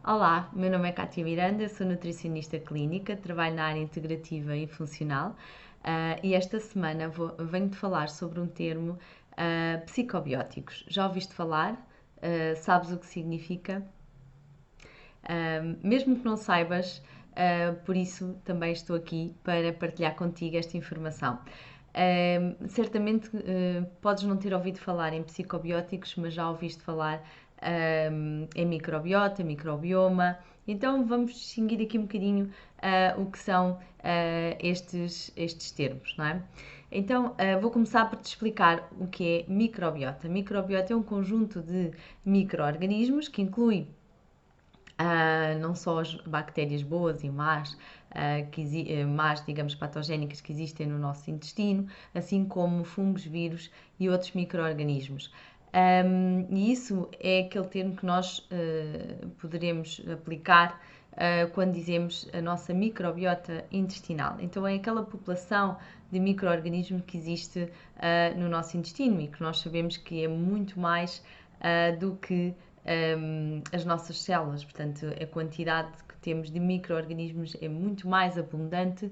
Olá, meu nome é Cátia Miranda, sou nutricionista clínica, trabalho na área integrativa e funcional e esta semana venho-te falar sobre um termo psicobióticos. Já ouviste falar? Sabes o que significa? Mesmo que não saibas, por isso também estou aqui para partilhar contigo esta informação. Certamente podes não ter ouvido falar em psicobióticos, mas já ouviste falar em microbiota, microbioma. Então vamos distinguir aqui um bocadinho o que são estes termos, não é? Então vou começar por te explicar o que é microbiota. Microbiota é um conjunto de micro-organismos que inclui não só as bactérias boas e más, más, digamos, patogénicas que existem no nosso intestino, assim como fungos, vírus e outros micro-organismos. E isso é aquele termo que nós poderemos aplicar quando dizemos a nossa microbiota intestinal. Então é aquela população de micro-organismos que existe no nosso intestino e que nós sabemos que é muito mais do que as nossas células, portanto, a quantidade que temos de micro-organismos é muito mais abundante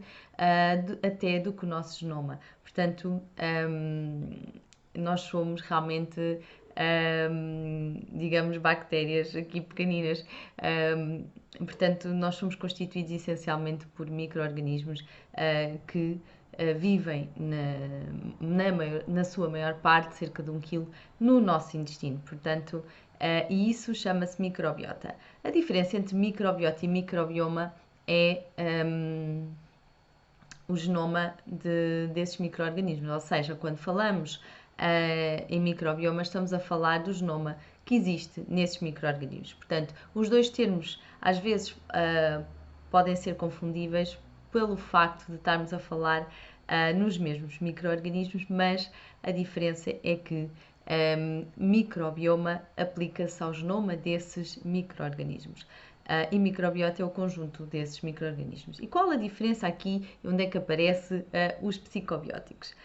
até do que o nosso genoma. Portanto, nós somos realmente, digamos, bactérias aqui pequeninas. Portanto, nós somos constituídos essencialmente por micro-organismos que vivem na sua maior parte, cerca de 1 kg, no nosso intestino. Portanto, e isso chama-se microbiota. A diferença entre microbiota e microbioma é o genoma desses micro-organismos, ou seja, quando falamos em microbioma, estamos a falar do genoma que existe nesses micro-organismos. Portanto, os dois termos às vezes podem ser confundíveis pelo facto de estarmos a falar nos mesmos micro-organismos, mas a diferença é que microbioma aplica-se ao genoma desses micro-organismos. E microbiota é o conjunto desses micro-organismos. E qual a diferença aqui, onde é que aparece os psicobióticos?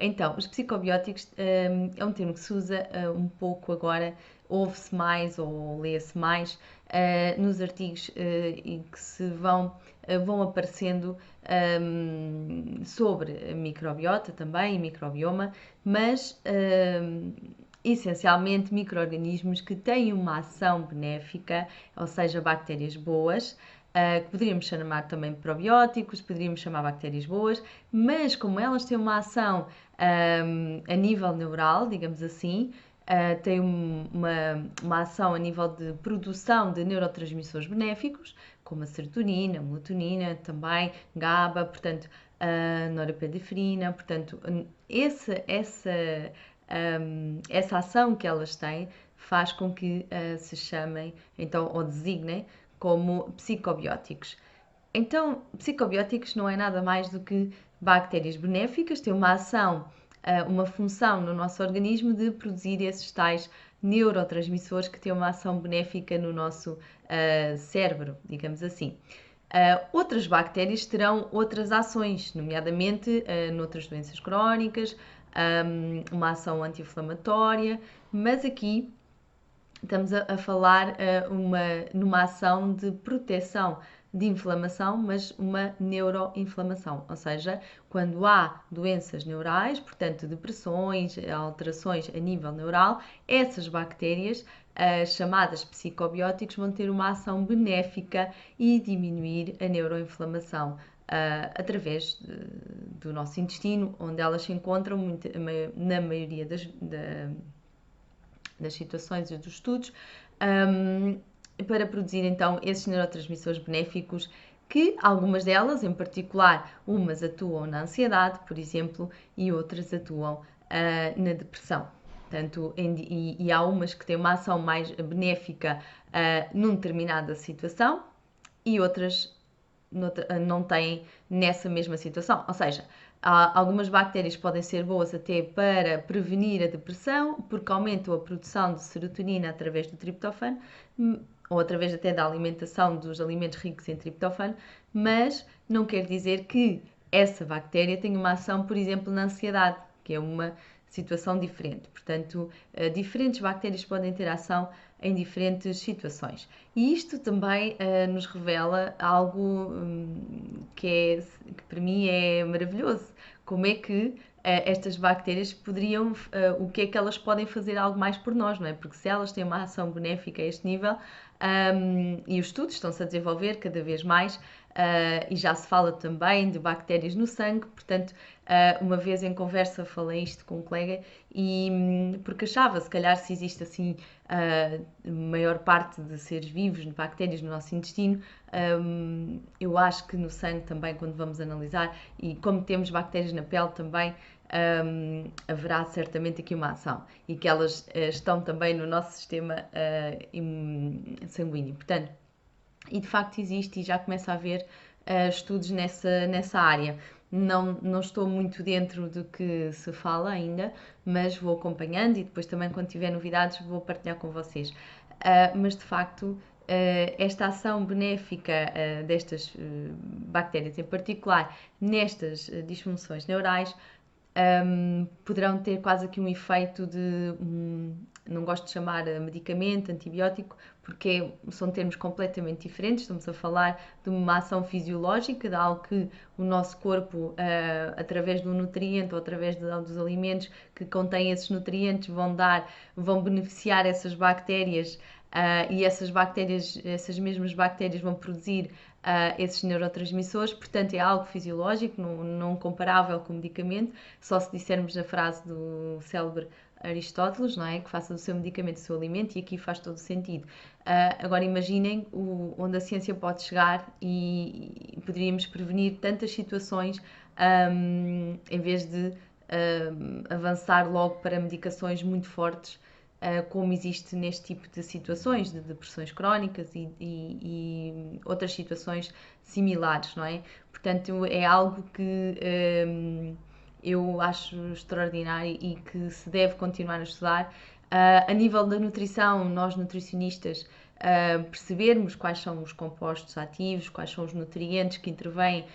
Então, os psicobióticos é um termo que se usa um pouco agora, ouve-se mais ou lê-se mais nos artigos em que se vão aparecendo sobre a microbiota também e microbioma, mas essencialmente micro-organismos que têm uma ação benéfica, ou seja, bactérias boas, que poderíamos chamar também probióticos, poderíamos chamar bactérias boas, mas como elas têm uma ação a nível neural, digamos assim, têm uma ação a nível de produção de neurotransmissores benéficos, como a serotonina, a melatonina, também GABA, portanto, a norepinefrina, portanto, essa ação que elas têm faz com que se chamem, então, ou designem como psicobióticos. Então, psicobióticos não é nada mais do que bactérias benéficas, têm uma ação, uma função no nosso organismo de produzir esses tais neurotransmissores que têm uma ação benéfica no nosso cérebro, digamos assim. Outras bactérias terão outras ações, nomeadamente noutras doenças crónicas, uma ação anti-inflamatória, mas aqui estamos a falar numa ação de proteção de inflamação, mas uma neuroinflamação, ou seja, quando há doenças neurais, portanto depressões, alterações a nível neural, essas bactérias, chamadas psicobióticos, vão ter uma ação benéfica e diminuir a neuroinflamação através do nosso intestino, onde elas se encontram na maioria das situações e dos estudos, para produzir então esses neurotransmissores benéficos que algumas delas, em particular, umas atuam na ansiedade, por exemplo, e outras atuam na depressão. Portanto, e há umas que têm uma ação mais benéfica numa determinada situação e outras não têm nessa mesma situação. Ou seja, algumas bactérias podem ser boas até para prevenir a depressão, porque aumentam a produção de serotonina através do triptofano, ou através até da alimentação dos alimentos ricos em triptofano, mas não quer dizer que essa bactéria tenha uma ação, por exemplo, na ansiedade, que é uma situação diferente. Portanto, diferentes bactérias podem ter ação em diferentes situações. E isto também nos revela algo que para mim é maravilhoso. Como é que estas bactérias poderiam, o que é que elas podem fazer algo mais por nós, não é? Porque se elas têm uma ação benéfica a este nível, e os estudos estão-se a desenvolver cada vez mais, e já se fala também de bactérias no sangue, portanto, uma vez em conversa falei isto com um colega, e porque achava, se calhar, se existe assim a maior parte de seres vivos, de bactérias no nosso intestino, eu acho que no sangue também, quando vamos analisar, e como temos bactérias na pele também, haverá certamente aqui uma ação e que elas estão também no nosso sistema sanguíneo. Portanto, e de facto existe e já começa a haver estudos nessa área. Não estou muito dentro do que se fala ainda, mas vou acompanhando e depois também quando tiver novidades vou partilhar com vocês. Mas de facto esta ação benéfica destas bactérias em particular nestas disfunções neurais poderão ter quase aqui um efeito de, não gosto de chamar medicamento, antibiótico, porque são termos completamente diferentes. Estamos a falar de uma ação fisiológica, de algo que o nosso corpo, através do nutriente ou através dos alimentos que contêm esses nutrientes, vão beneficiar essas bactérias. E essas mesmas bactérias vão produzir esses neurotransmissores, portanto é algo fisiológico, não comparável com o medicamento, só se dissermos a frase do célebre Aristóteles, não é? Que faça do seu medicamento o seu alimento, e aqui faz todo o sentido. Agora imaginem onde a ciência pode chegar e poderíamos prevenir tantas situações em vez de avançar logo para medicações muito fortes, como existe neste tipo de situações, de depressões crónicas e outras situações similares, não é? Portanto, é algo que eu acho extraordinário e que se deve continuar a estudar. A nível da nutrição, nós nutricionistas percebermos quais são os compostos ativos, quais são os nutrientes que intervêm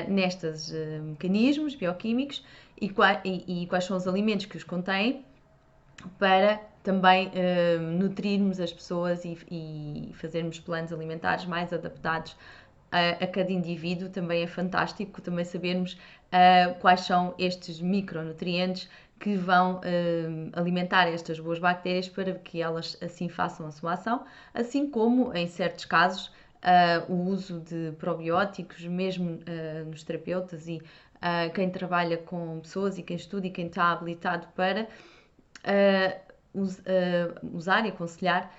nestes mecanismos bioquímicos e quais são os alimentos que os contêm, para também nutrirmos as pessoas e fazermos planos alimentares mais adaptados a cada indivíduo. Também é fantástico também sabermos quais são estes micronutrientes que vão alimentar estas boas bactérias para que elas assim façam a sua ação, assim como em certos casos o uso de probióticos, mesmo nos terapeutas e quem trabalha com pessoas e quem estuda e quem está habilitado para usar e aconselhar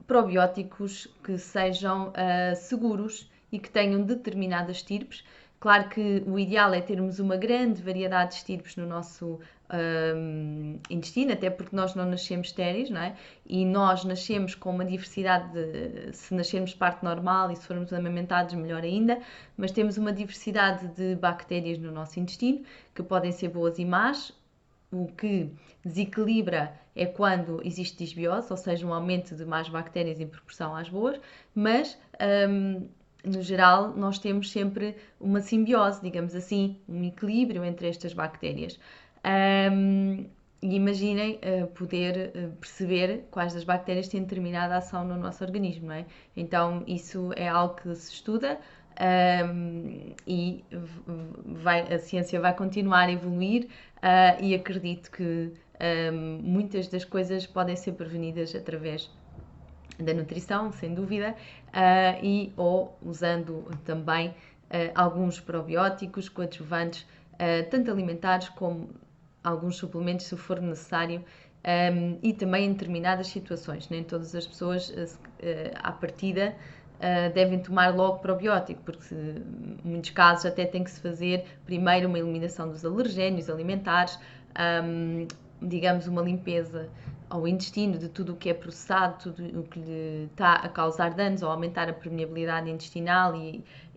probióticos que sejam seguros e que tenham determinadas estirpes. Claro que o ideal é termos uma grande variedade de estirpes no nosso intestino, até porque nós não nascemos estéreis, não é? E nós nascemos com uma diversidade se nascermos parte normal e se formos amamentados, melhor ainda, mas temos uma diversidade de bactérias no nosso intestino que podem ser boas e más. O que desequilibra é quando existe disbiose, ou seja, um aumento de más bactérias em proporção às boas, mas no geral nós temos sempre uma simbiose, digamos assim, um equilíbrio entre estas bactérias. E imaginem poder perceber quais das bactérias têm determinada ação no nosso organismo, não é? Então isso é algo que se estuda. E a ciência vai continuar a evoluir e acredito que muitas das coisas podem ser prevenidas através da nutrição, sem dúvida, ou usando também alguns probióticos coadjuvantes, tanto alimentares como alguns suplementos, se for necessário, e também em determinadas situações. Nem todas as pessoas, à partida, devem tomar logo probiótico, porque em muitos casos até tem que se fazer primeiro uma eliminação dos alergénios alimentares, digamos uma limpeza ao intestino de tudo o que é processado, tudo o que lhe está a causar danos ou aumentar a permeabilidade intestinal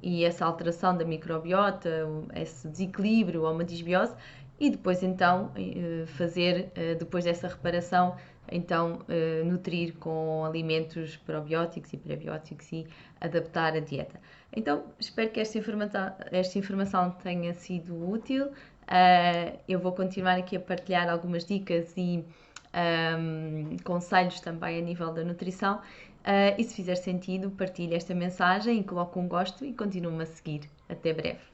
e essa alteração da microbiota, esse desequilíbrio ou uma disbiose, e depois então fazer, depois dessa reparação, então nutrir com alimentos probióticos e prebióticos e adaptar a dieta. Então espero que esta informação tenha sido útil. Eu vou continuar aqui a partilhar algumas dicas e conselhos também a nível da nutrição. E se fizer sentido, partilhe esta mensagem e coloque um gosto e continue-me a seguir. Até breve.